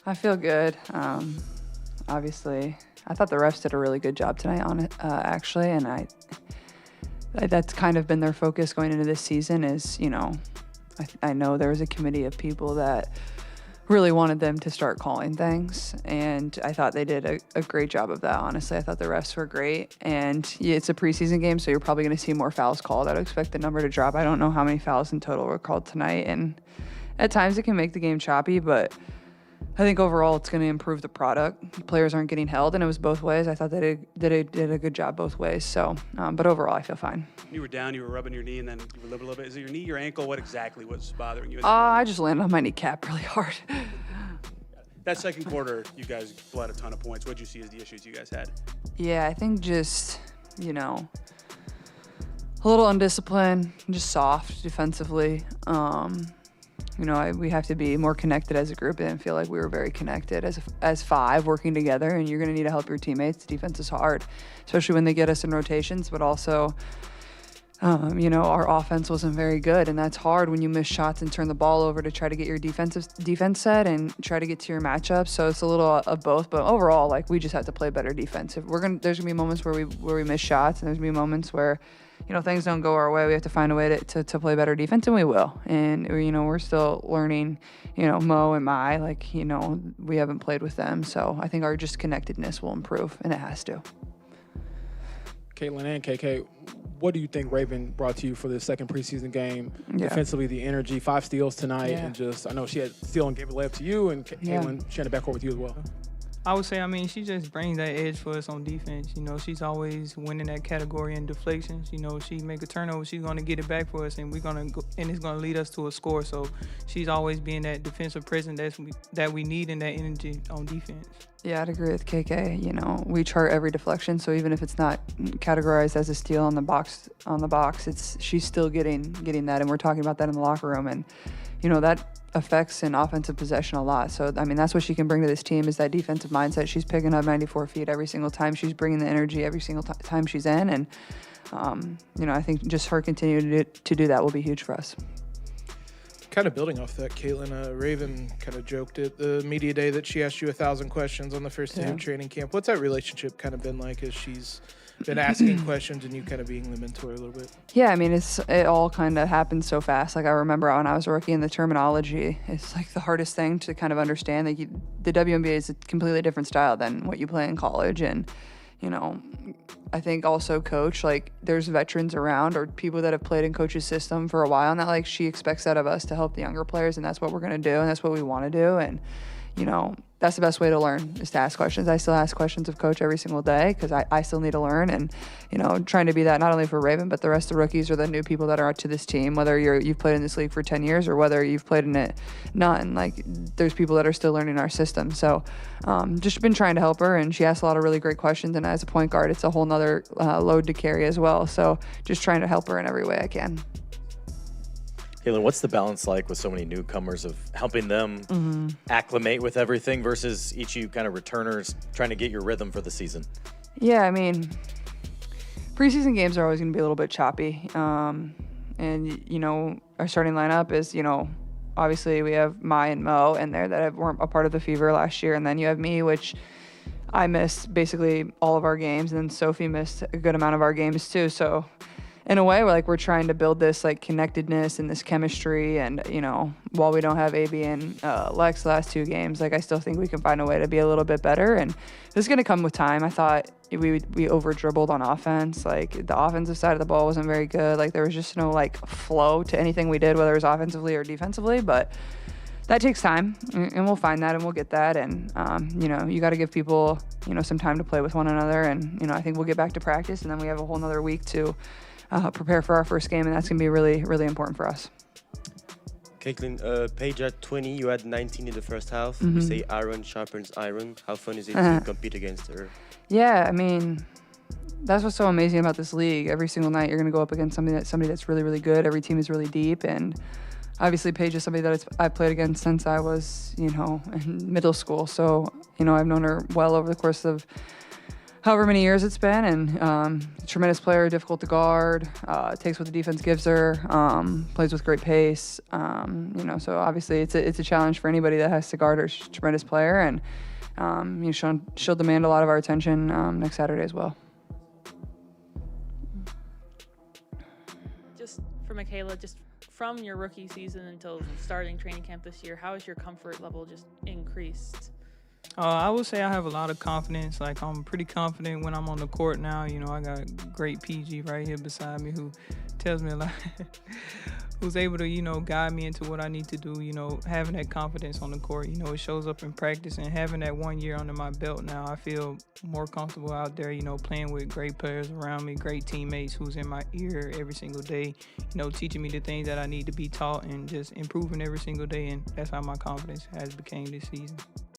I feel good. Obviously, I thought the refs did a really good job tonight on it, actually, and that's kind of been their focus going into this season is, I know there was a committee of people that really wanted them to start calling things, and I thought they did a great job of that, honestly. I thought the refs were great, and it's a preseason game, so you're probably going to see more fouls called. I would expect the number to drop. I don't know how many fouls in total were called tonight, and at times it can make the game choppy, but I think overall it's going to improve the product. Players aren't getting held, and it was both ways. I thought they did a good job both ways. So, but overall, I feel fine. You were down, you were rubbing your knee, and then you were limping a little bit. Is it your knee, your ankle? What exactly was bothering you? I just landed on my kneecap really hard. That second quarter, you guys bled a ton of points. What did you see as the issues you guys had? Yeah, I think just, a little undisciplined, just soft defensively. We have to be more connected as a group. I didn't feel like we were very connected as five working together, and you're going to need to help your teammates. Defense is hard, especially when they get us in rotations, but also, our offense wasn't very good, and that's hard when you miss shots and turn the ball over to try to get your defense set and try to get to your matchup. So it's a little of both, but overall, we just have to play better defense. There's going to be moments where we miss shots, and there's going to be moments where things don't go our way. We have to find a way to play better defense, and we will. And, we're still learning, Mo and Mai, we haven't played with them. So I think our just connectedness will improve, and it has to. Caitlin and KK, what do you think Raven brought to you for the second preseason game? Yeah. Defensively, the energy, 5 steals tonight, and I know she had steal and gave it layup to you, and Caitlin sharing the backcourt with you as well. I would say, she just brings that edge for us on defense. She's always winning that category in deflections. She make a turnover, she's going to get it back for us, and it's going to lead us to a score. So she's always being that defensive presence that we need in that energy on defense. Yeah, I'd agree with KK. We chart every deflection, so even if it's not categorized as a steal on the box, she's still getting that, and we're talking about that in the locker room, and that affects an offensive possession a lot. So, that's what she can bring to this team is that defensive mindset. She's picking up 94 feet every single time. She's bringing the energy every single time she's in. And, I think just her continuing to do that will be huge for us. Kind of building off that, Caitlin, Raven kind of joked at the media day that she asked you 1,000 questions on the first day of training camp. What's that relationship kind of been like as she's been asking questions and you kind of being the mentor a little bit? Yeah, it all kind of happened so fast. I remember when I was a rookie, and the terminology is the hardest thing to kind of understand. The WNBA is a completely different style than what you play in college, and I think also coach, there's veterans around or people that have played in coach's system for a while, and that she expects that of us to help the younger players, and that's what we're going to do, and that's what we want to do, and that's the best way to learn is to ask questions. I still ask questions of coach every single day because I still need to learn, and trying to be that not only for Raven but the rest of the rookies or the new people that are to this team, whether you've played in this league for 10 years or whether you've played in it none. There's people that are still learning our system. So just been trying to help her, and she asks a lot of really great questions, and as a point guard it's a whole nother load to carry as well. So just trying to help her in every way I can. Caitlin, what's the balance like with so many newcomers of helping them acclimate with everything versus each of you kind of returners trying to get your rhythm for the season? Yeah, preseason games are always going to be a little bit choppy. And, our starting lineup is, obviously we have Mai and Mo in there that weren't a part of the Fever last year. And then you have me, which I missed basically all of our games. And then Sophie missed a good amount of our games too. So in a way, we're trying to build this connectedness and this chemistry, and while we don't have AB and Lex the last 2 games, I still think we can find a way to be a little bit better, and this is going to come with time. I thought we over dribbled on offense. The offensive side of the ball wasn't very good. There was just no flow to anything we did, whether it was offensively or defensively, but that takes time, and we'll find that and we'll get that, and you got to give people some time to play with one another, and I think we'll get back to practice, and then we have a whole nother week to prepare for our first game, and that's going to be really, really important for us. Caitlin, Paige at 20, you had 19 in the first half. You say iron sharpens iron. How fun is it to compete against her? Yeah, that's what's so amazing about this league. Every single night you're going to go up against somebody that's really, really good. Every team is really deep, and obviously Paige is somebody that I've played against since I was, in middle school. So, I've known her well over the course of however many years it's been, and tremendous player, difficult to guard, takes what the defense gives her, plays with great pace. So obviously it's a challenge for anybody that has to guard her. She's a tremendous player, and she'll demand a lot of our attention next Saturday as well. Just for Michaela, just from your rookie season until starting training camp this year, how has your comfort level just increased? I would say I have a lot of confidence. Like, I'm pretty confident when I'm on the court now. I got great PG right here beside me who tells me a lot, who's able to, guide me into what I need to do. Having that confidence on the court, it shows up in practice, and having that 1 year under my belt now, I feel more comfortable out there, playing with great players around me, great teammates who's in my ear every single day, teaching me the things that I need to be taught and just improving every single day. And that's how my confidence has become this season.